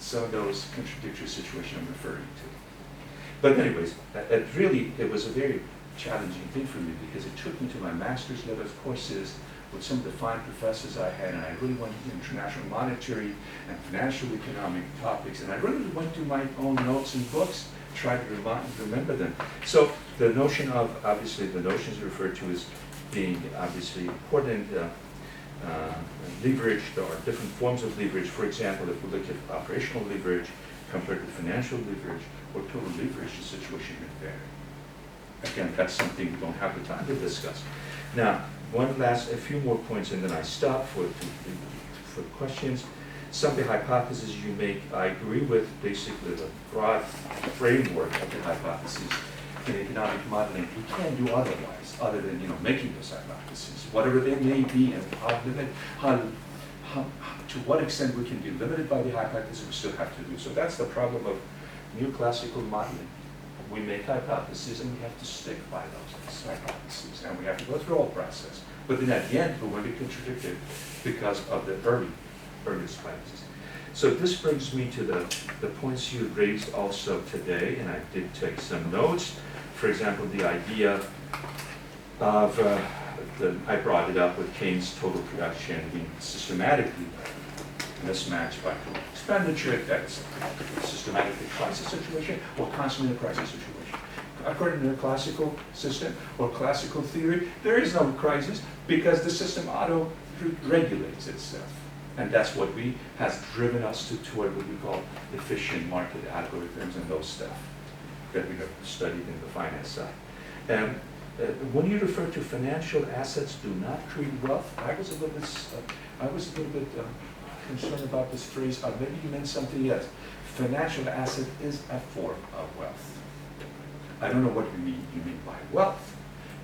some of those contradictory situations I'm referring to. But anyways, it was a very challenging thing for me because it took me to my master's level courses with some of the fine professors I had, and I really went into international monetary and financial economic topics, and I really went through my own notes and books, tried to remember them. So the notion of, obviously, the notions referred to as being obviously important, leverage, there are different forms of leverage. For example, if we look at operational leverage compared to financial leverage or total leverage, the situation may vary. Again, that's something we don't have the time to discuss. Now, a few more points, and then I stop for questions. Some of the hypotheses you make, I agree with basically the broad framework of the hypotheses. In economic modeling, we can't do otherwise, other than making those hypotheses, whatever they may be, and to what extent we can be limited by the hypothesis, we still have to do. So that's the problem of neoclassical modeling. We make hypotheses and we have to stick by those hypotheses, and we have to go through all the process. But then at the end, we're going to be contradicted because of the earliest hypotheses. So this brings me to the points you raised also today, and I did take some notes. For example, the idea of, I brought it up with Keynes' total production being systematically mismatched by total expenditure. That's systematically a crisis situation or constantly a crisis situation. According to the classical system or classical theory, there is no crisis because the system auto-regulates itself. And that's what has driven us toward what we call efficient market algorithms and those stuff that we have studied in the finance side. And when you refer to financial assets do not create wealth, I was a little bit concerned about this phrase. Maybe you meant something else. Financial asset is a form of wealth. I don't know what you mean by wealth,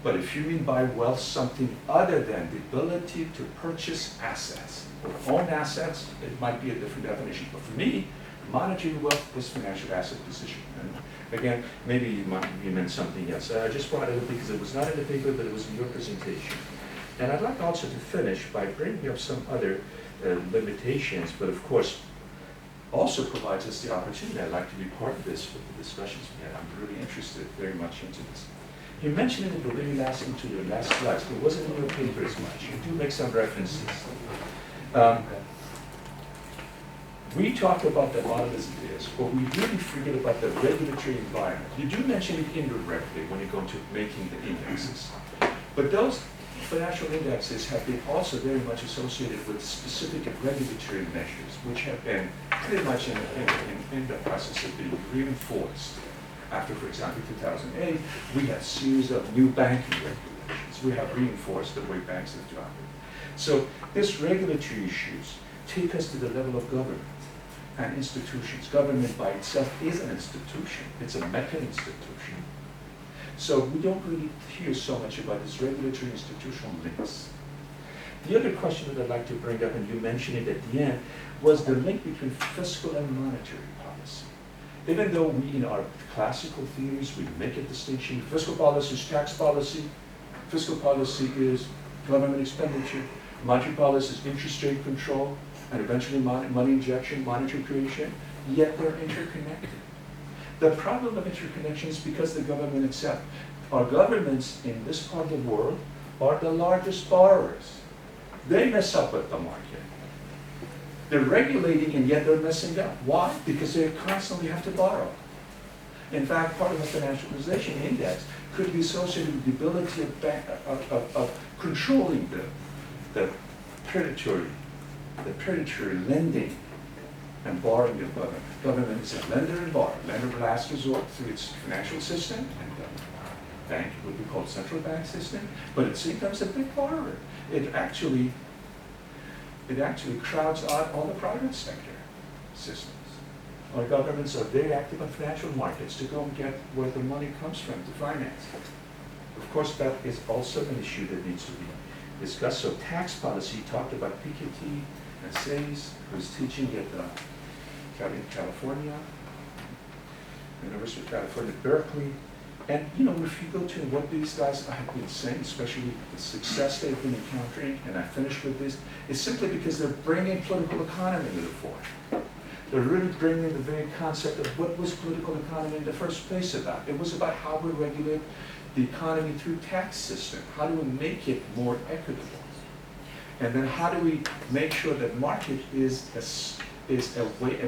but if you mean by wealth something other than the ability to purchase assets or own assets, it might be a different definition. But for me, monetary wealth is financial asset position. And again, maybe you meant something else. I just brought it up because it was not in the paper, but it was in your presentation. And I'd like also to finish by bringing up some other limitations, but of course, also provides us the opportunity. I'd like to be part of this with the discussions we had. I'm really interested very much into this. You mentioned it in the very into your last slides, but it wasn't in your paper as much. You do make some references. We talk about the model as it is, but we really forget about the regulatory environment. You do mention it indirectly when you go into making the indexes. But those financial indexes have been also very much associated with specific regulatory measures, which have been pretty much in the process of being reinforced. After, for example, 2008, we had a series of new banking regulations. We have reinforced the way banks have to operate. So these regulatory issues take us to the level of government and institutions. Government by itself is an institution. It's a meta-institution. So we don't really hear so much about this regulatory institutional links. The other question that I'd like to bring up, and you mentioned it at the end, was the link between fiscal and monetary policy. Even though we, in our classical theories, we make a distinction, fiscal policy is tax policy, fiscal policy is government expenditure, monetary policy is interest rate control, and eventually money injection, monetary creation, yet they're interconnected. The problem of interconnection is because the government itself. Our governments in this part of the world are the largest borrowers. They mess up with the market. They're regulating and yet they're messing up. Why? Because they constantly have to borrow. In fact, part of the financialization index could be associated with the ability of controlling the predatory lending and borrowing of government. Government is a lender and borrower. Lender of last resort through its financial system, and the bank would be called central bank system, but at the same time it's a big borrower. It actually crowds out all the private sector systems. Our governments are very active on financial markets to go and get where the money comes from to finance. Of course, that is also an issue that needs to be discussed. So tax policy talked about Piketty and Sayes, who's teaching at California, University of California, Berkeley. And if you go to what these guys have been saying, especially the success they've been encountering, and I finish with this, is simply because they're bringing political economy to the fore. They're really bringing the very concept of what was political economy in the first place about. It was about how we regulate the economy through tax system. How do we make it more equitable? And then how do we make sure that market is a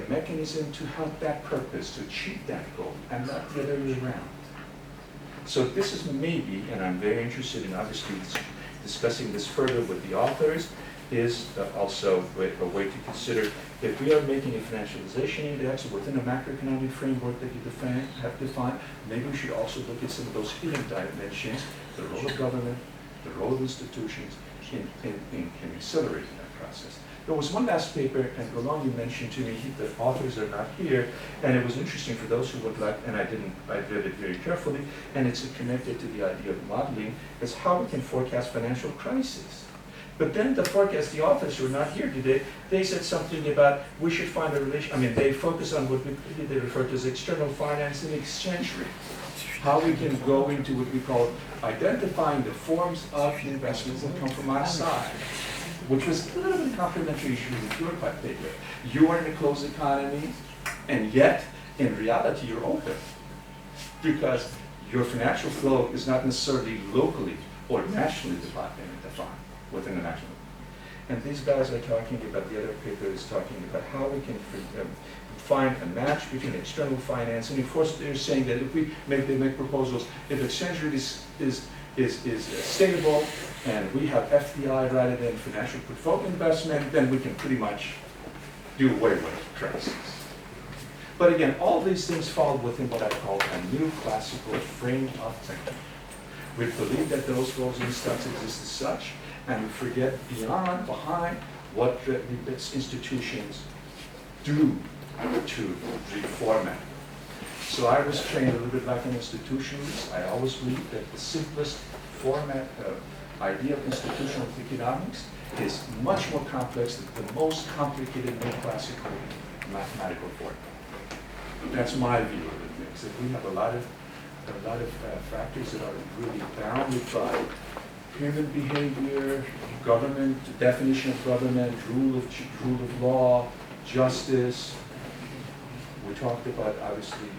mechanism to help that purpose, to achieve that goal, and not the other way around. So this is maybe, and I'm very interested in obviously discussing this further with the authors, is also a way to consider if we are making a financialization index within a macroeconomic framework that you have defined, maybe we should also look at some of those hidden dimensions, the role of government, the role of institutions in accelerating that process. There was one last paper, and Roland, you mentioned to me the authors are not here, and it was interesting for those who would like, and I read it very carefully, and it's connected to the idea of modeling, is how we can forecast financial crisis. But then the forecast, the authors who are not here today, they said something about we should find a relation, I mean, they focus on what they refer to as external finance and exchange rate. How we can go into what we call identifying the forms of investments that come from outside, which was a little bit complementary issue with your paper. You are in a closed economy, and yet, in reality, you're open. Because your financial flow is not necessarily locally or nationally defined within the national. And these guys are talking about, the other paper is talking about how we can find a match between external finance, and of course they're saying that if they make proposals, if exchange rate is stable, and we have FDI rather than financial portfolio investment, then we can pretty much do away with crisis. But again, all these things fall within what I call a new classical frame of thinking. We believe that those roles and stocks exist as such, and we forget behind what the institutions do to reform it. So I was trained a little bit like an institutionalist. I always believe that the simplest format idea of institutional economics is much more complex than the most complicated neoclassical mathematical form. That's my view of it. Because if we have a lot of factors that are really bounded by human behavior, government, the definition of government, rule of law, justice. We talked about, obviously,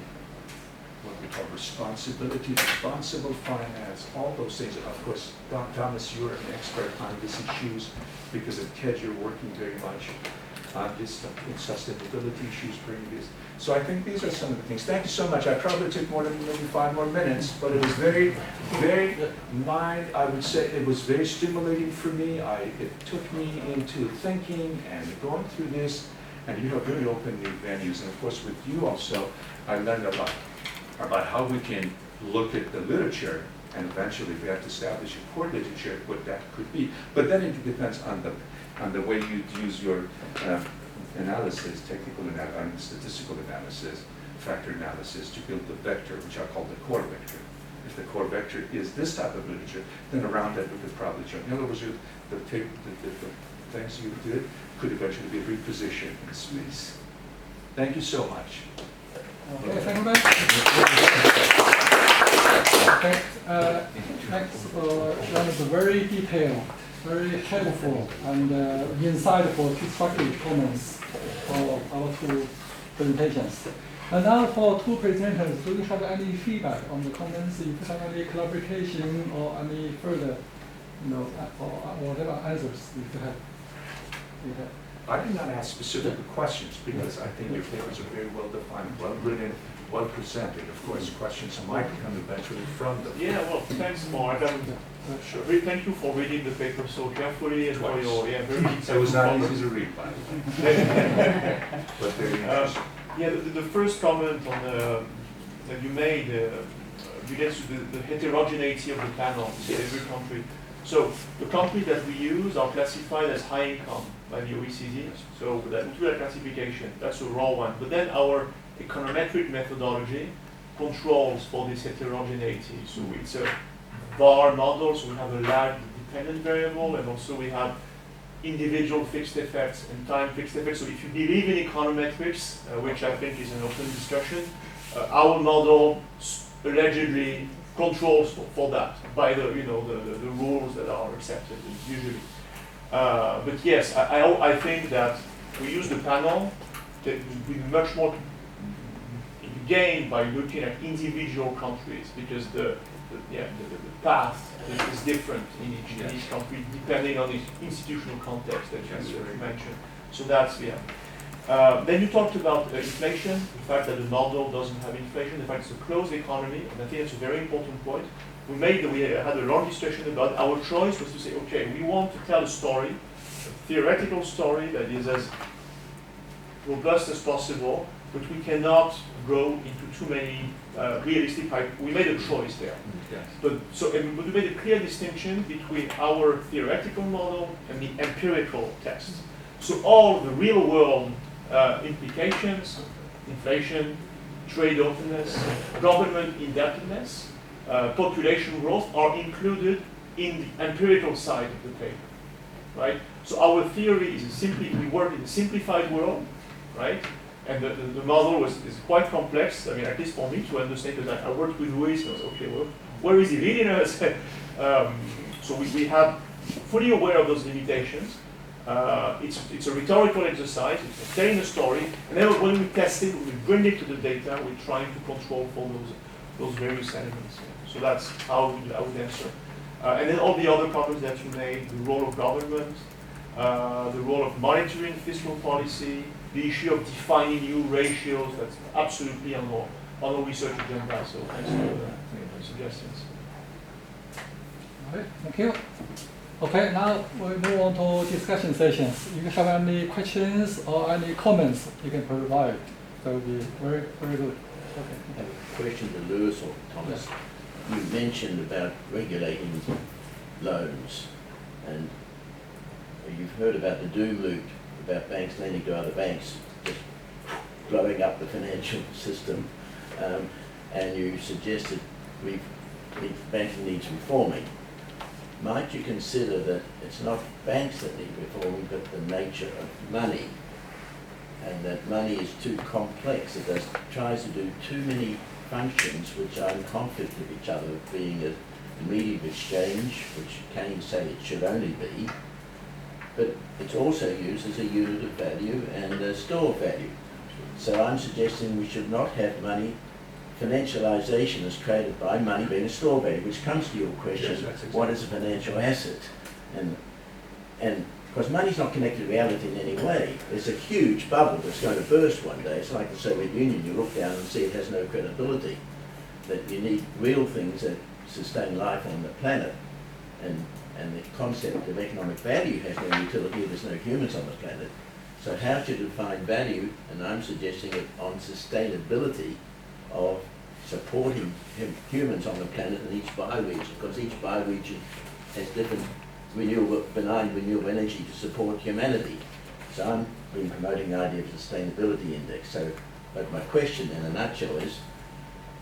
what we call responsibility, responsible finance, all those things. Of course, Thomas, you're an expert on these issues because at TED you're working very much on this sustainability issues bring this. So I think these are some of the things. Thank you so much. I probably took more than maybe 5 more minutes, but it was very, very I would say it was very stimulating for me. It took me into thinking and going through this, and you have really opened new venues. And of course with you also, I learned a lot about how we can look at the literature, and eventually we have to establish a core literature, what that could be. But then it depends on the way you use your analysis, technical analysis, statistical analysis, factor analysis to build the vector, which I call the core vector. If the core vector is this type of literature, then around that we could probably jump. In other words, the things you did could eventually be repositioned in space. Thank you so much. Okay, thank you very much. Thanks for that is very detailed, very helpful, and insightful, constructive comments for our 2 presentations. And now for 2 presenters, do you have any feedback on the comments? If you have any clarification or any further, or whatever answers if you have. I did not ask specific questions because I think your papers are very well defined, well written, well presented. Of course, questions might come eventually from them. Yeah, well, thanks, Mark. Sure. Thank you for reading the paper so carefully and for your very insightful It was not comments. easy to read, by the way. But very interesting. Yeah, the first comment on that you made relates to the heterogeneity of the panel in every country. So the countries that we use are classified as high income by the OECD. So that would be a classification. That's a raw one. But then our econometric methodology controls for this heterogeneity. So it's a bar model, so we have a lag dependent variable, and also we have individual fixed effects and time fixed effects. So if you believe in econometrics, which I think is an open discussion, our model allegedly controls for that by the the rules that are accepted usually. But yes, I think that we use the panel there will be much more gained by looking at individual countries, because the path is different in each country depending on the institutional context that you mentioned. So that's, then you talked about inflation, the fact that the model doesn't have inflation, the fact it's a closed economy, and I think that's a very important point. We had a long discussion about it. Our choice was to say, okay, we want to tell a story, a theoretical story that is as robust as possible, but we cannot go into too many realistic hype. We made a choice there. Yes. But we made a clear distinction between our theoretical model and the empirical test. So all the real world implications, inflation, trade openness, government indebtedness, population growth are included in the empirical side of the paper, right? So our theory is simply, we work in a simplified world, right? And the model is quite complex, I mean, at least for me to understand, because I worked with Luis, and I was, okay, well, where is he leading us? So we have fully aware of those limitations. It's a rhetorical exercise, it's telling a story, and then when we test it, we bring it to the data, we're trying to control for those various elements. So that's how I would answer. And then all the other comments that you made, the role of government, the role of monitoring fiscal policy, the issue of defining new ratios, that's absolutely on our research agenda. So thanks for the suggestions. All right, thank you. Okay, now we move on to discussion sessions. If you have any questions or any comments, you can provide. That would be very, very good. Okay. I have a question to Lewis or Thomas. Yes. You mentioned about regulating loans, and you've heard about the doom loop, about banks lending to other banks, just blowing up the financial system, and you suggested banking needs reforming. Might you consider that it's not banks that need reforming, but the nature of money, and that money is too complex, it tries to do too many functions which are in conflict with each other, being a medium of exchange, which Keynes said it should only be, but it's also used as a unit of value and a store of value. So I'm suggesting we should not have money. Financialization is created by money being a store of value, which comes to your question, yes, exactly. What is a financial asset? And because money's not connected to reality in any way. There's a huge bubble that's going to burst one day. It's like the Soviet Union. You look down and see it has no credibility. That you need real things that sustain life on the planet. And the concept of economic value has no utility if there's no humans on the planet. So how to define value? And I'm suggesting it on sustainability of supporting humans on the planet in each bioregion, because each bioregion has different benign renewable energy to support humanity. So I'm been promoting the idea of sustainability index. So, but my question in a nutshell is,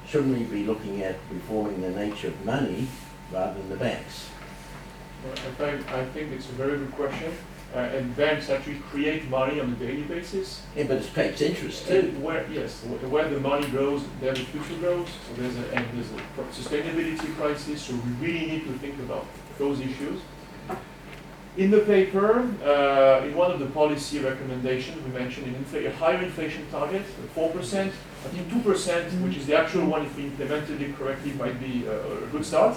shouldn't we be looking at reforming the nature of money rather than the banks? Well, I think it's a very good question. And banks actually create money on a daily basis. Yeah, but it pays interest too. Where the money goes, there the future goes. So there's a sustainability crisis. So we really need to think about those issues. In the paper, in one of the policy recommendations, we mentioned a higher inflation target, 4%. I think 2%, which is the actual one, if we implemented it correctly, might be a good start.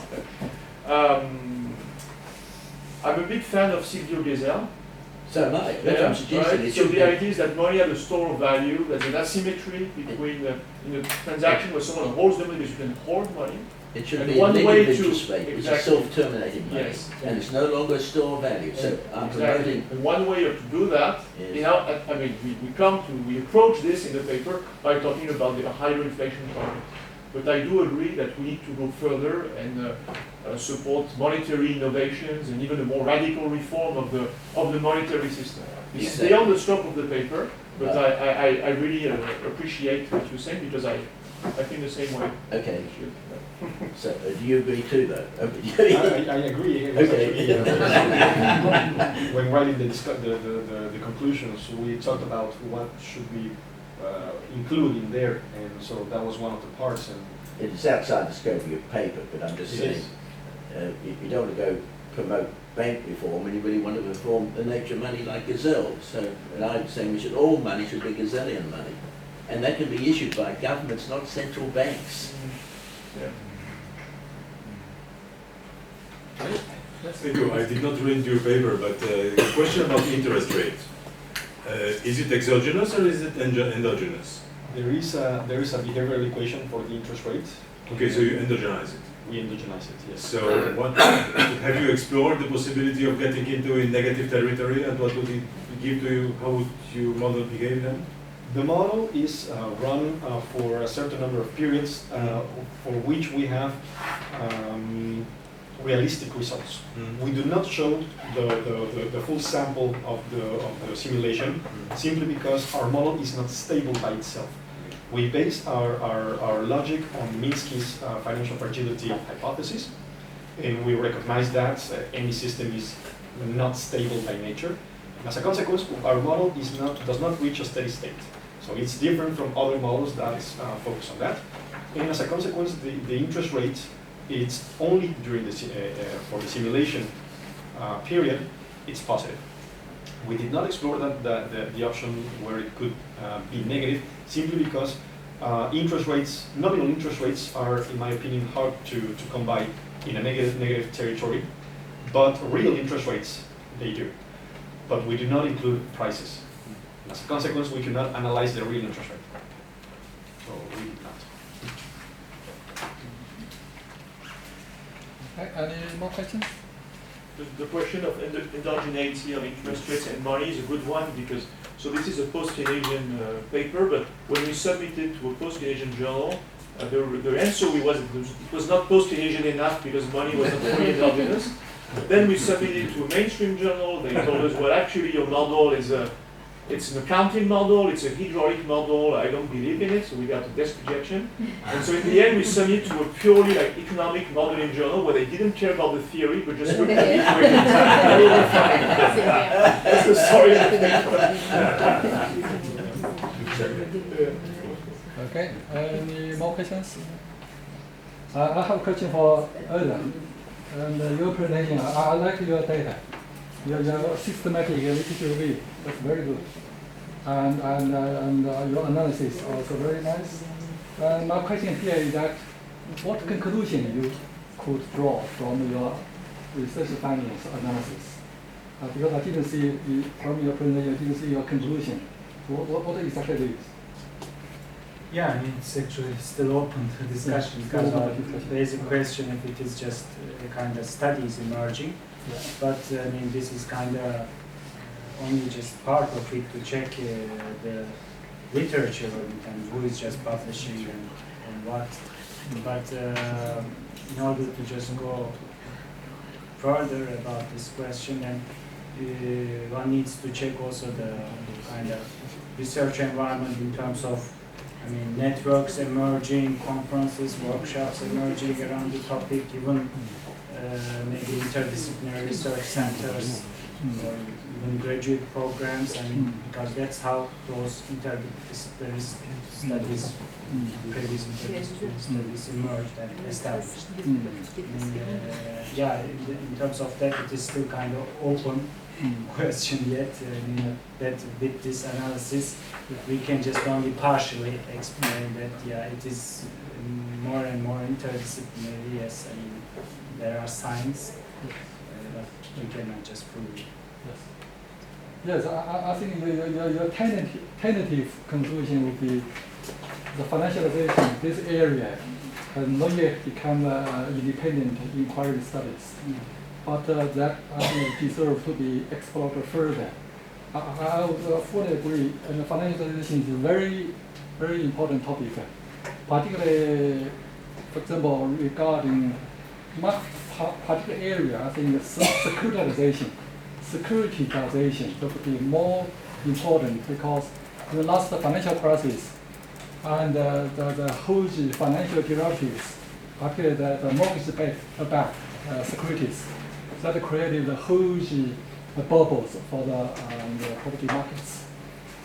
I'm a big fan of Silvio Gesell. So am I. That's what I'm suggesting. Right? So the idea is that money has a store of value. There's an asymmetry between in a transaction where someone holds the money, because you can hoard money. It should be a negative interest rate, which is self-terminating money, yes. And it's no longer a store of value. So I'm promoting. And one way to do that, we approach this in the paper by talking about the higher inflation target. But I do agree that we need to go further and support monetary innovations and even a more radical reform of the monetary system. This is beyond the scope of the paper, but I really appreciate what you're saying, because I think the same way. Okay. So do you agree too, though? I agree. Okay. When writing the conclusions, we talked about what should we include in there, and so that was one of the parts. And it's outside the scope of your paper, but I'm just saying, you don't want to go promote bank reform, anybody want to reform the nature of money like gazelles. So, and I'm saying we should, all money should be gazillion money. And that can be issued by governments, not central banks. Yeah. Thank you. I did not read your paper, but a question about interest rate. Is it exogenous or is it endogenous? There is a behavioral equation for the interest rate. Okay, so you endogenize it. We endogenize it, yes. So what, have you explored the possibility of getting into a negative territory, and what would it give to you? How would your model behave then? The model is run for a certain number of periods for which we have realistic results. We do not show the full sample of the simulation simply because our model is not stable by itself. We base our logic on Minsky's financial fragility hypothesis, and we recognize that any system is not stable by nature. And as a consequence, our model does not reach a steady state. So it's different from other models that is focused on that. And as a consequence, the interest rate, it's only during the for the simulation period, it's positive. We did not explore the option where it could be negative, simply because interest rates, nominal interest rates, are, in my opinion, hard to come by in a negative territory, but real interest rates, they do. But we do not include prices. As a consequence, we cannot analyze the real interest rate. So we did not. Okay, any more questions? The question of endogeneity of interest rates and money is a good one, because so this is a post-Keynesian paper, but when we submitted to a post-Keynesian journal, the answer it was not post-Keynesian enough because money was not fully endogenous. Then we submitted to a mainstream journal. They told us, well, actually your model is it's an accounting model, it's a hydraulic model, I don't believe in it, so we got a desk rejection. And so in the end we submitted to a purely economic modeling journal where they didn't care about the theory, but just looked at the equations. And we were fine. That's the story of the paper. Okay, any more questions? I have a question for Erdan. And your presentation, I like your data. Your systematic literature review, that's very good. And your analysis also very nice. My question here is that what conclusion you could draw from your research findings analysis? Because I didn't see from your presentation, I didn't see your conclusion. What exactly it is? Yeah, I mean, it's actually still open to discussion, because there is a question if it is just a kind of studies emerging. Yeah. But I mean, this is kind of only just part of it to check the literature and who is just publishing and what. But in order to just go further about this question, then one needs to check also the kind of research environment in terms of, I mean, networks emerging, conferences, workshops emerging around the topic, even maybe interdisciplinary research centers or even graduate programs. I mean, because that's how those interdisciplinary studies, previous interdisciplinary studies emerged and established. Yeah, in terms of that, it is still kind of open question yet. I mean, that with this analysis, we can just only partially explain that, yeah, it is more and more interdisciplinary. Yes, I mean, there are signs, but we cannot just prove it. Yes, I think your tentative conclusion would be the financialization, this area has not yet become independent inquiry studies. But that I think deserves to be explored further. I would fully agree, and financialization is a very, very important topic, particularly, for example, regarding my particular area. I think securitization would be more important, because in the last financial crisis and the huge financial derivatives, particularly the mortgage-backed securities, that created the huge bubbles for the property markets.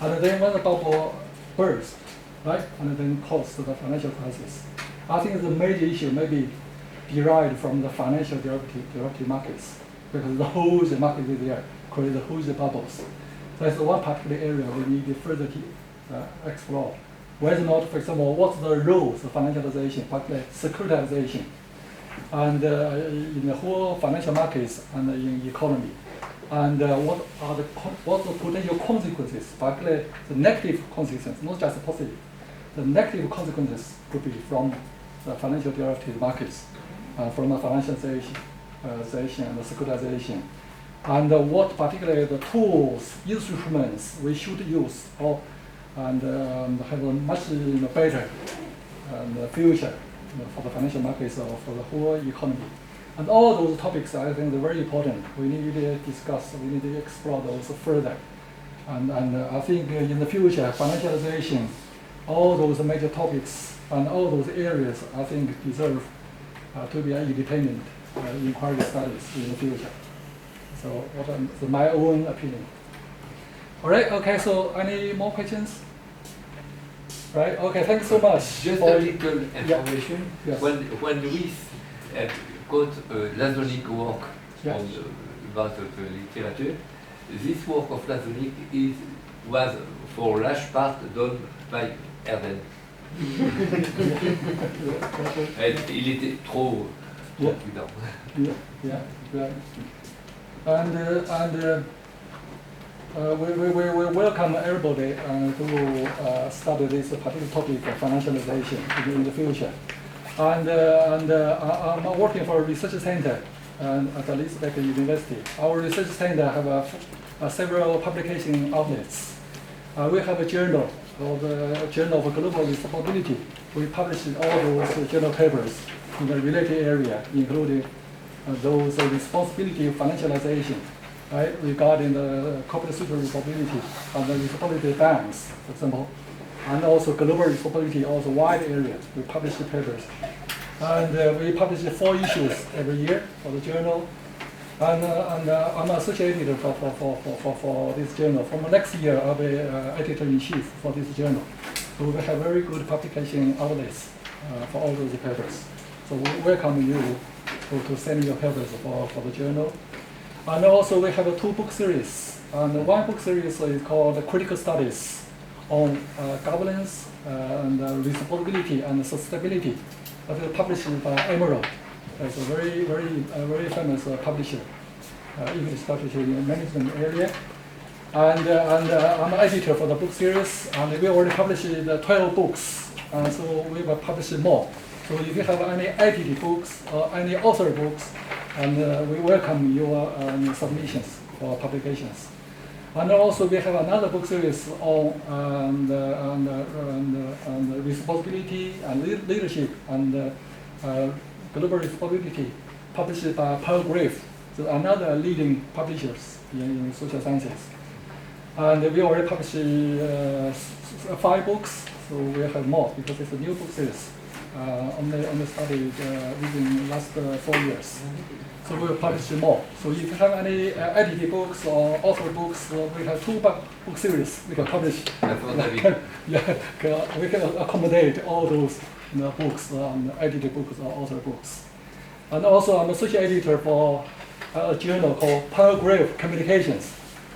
And then when the bubble burst, right, and then caused the financial crisis, I think the major issue may be derived from the financial derivative markets. because the whole market is there, create the whole bubbles. That's one particular area we need to further explore. Whether or not, for example, what's the roles of financialization, particularly securitization, and in the whole financial markets and in economy, and what the potential consequences, particularly the negative consequences, not just the positive. The negative consequences could be from the financial derivative markets, from the financialization and the securitization, and what particularly the tools, instruments we should use, and have a much better future for the financial markets or for the whole economy. And all those topics, I think, are very important. We need to discuss, we need to explore those further. And I think in the future, financialization, all those major topics and all those areas, I think, deserve to be independent inquiry studies in the future. So that's my own opinion. All right, okay, so any more questions? Right, okay, thanks so much. Just for a little information. Yes. When we got Lazonic work Yes. on about the literature, this work of Lazonic was for large part done by Erden. Il était trop prudent. Yeah. We welcome everybody to study this particular topic of financialization in the future. And I'm working for a research center at Elizabeth University. Our research center have several publication outlets. We have a journal called the Journal of Global Responsibility. We publish all those journal papers in the related area, including those responsibility of financialization, right, regarding the corporate social responsibility and the responsibility of banks, for example, and also global responsibility, also wide areas. We publish the papers. And we publish 4 issues every year for the journal. And I'm associated for this journal. From next year, I'll be editor-in-chief for this journal. So we have very good publication outlets for all those papers. So we welcome you to send your papers for the journal. And also we have 2 book series. And one book series is called Critical Studies on Governance and Responsibility and Sustainability. That is published by Emerald. It's a very famous publisher, English publisher in the management area. And I'm an editor for the book series, and we already published 12 books, so we will publish more. So if you have any edited books or any author books, and we welcome your submissions for publications. And also we have another book series on responsibility and leadership and global responsibility, published by Pearl Grafe, so another leading publishers in social sciences. And we already published 5 books, so we have more because it's a new book series. Only studied within the last 4 years. So we'll publish more. So if you have any edited books or author books, we have 2 book series we can publish. We can accommodate all those books, edited books or author books. And also I'm associate editor for a journal called Pearl Grafe Communications.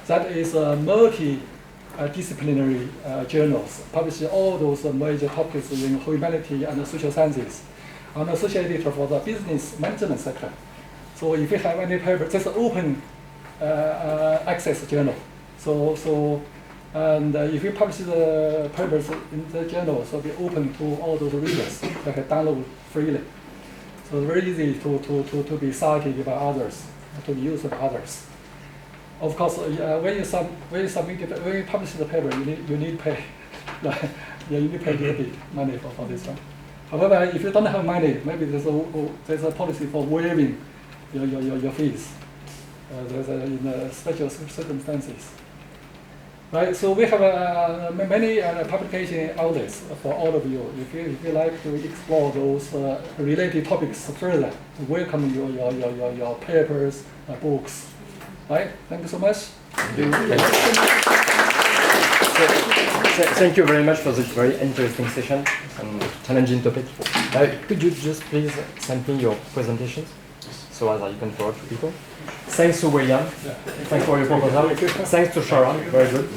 That is a multi-disciplinary journals, publishing all those major topics in humanity and social sciences. I'm associate editor for the business management sector. So if you have any paper, it's an open access journal. And if you publish the papers in the journal, so be open to all those readers. They can download freely. So it's very easy to be cited by others, to be used by others. Of course, when you publish the paper, you need to pay. You need to pay a little bit money for this one. However, if you don't have money, maybe there's a policy for waiving your fees. In special circumstances. Right, so we have many publication outlets for all of you. If you like to explore those related topics further, welcome your papers, books. Right, thank you so much. Thank you very much for this very interesting session and challenging topic. Could you just please send me your presentations so as I can forward to people? Thanks to William. Thanks for your proposal. Thanks to Sharon. Very good.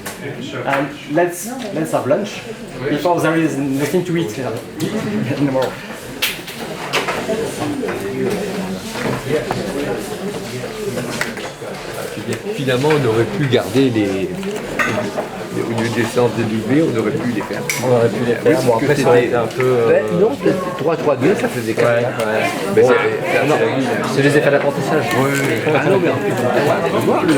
And let's have lunch before there is nothing to eat in the morning. Finalement, on aurait pu garder au lieu des séances dédoublées, on aurait pu les faire. On aurait pu les faire. Oui, Bon, parce après, que ça aurait été c'était- un peu. Non, 3-3-2, ça faisait 4. Ouais. Mais Bon, c'est c'est les effets d'apprentissage. Ah non, mais en plus, on peut voir le,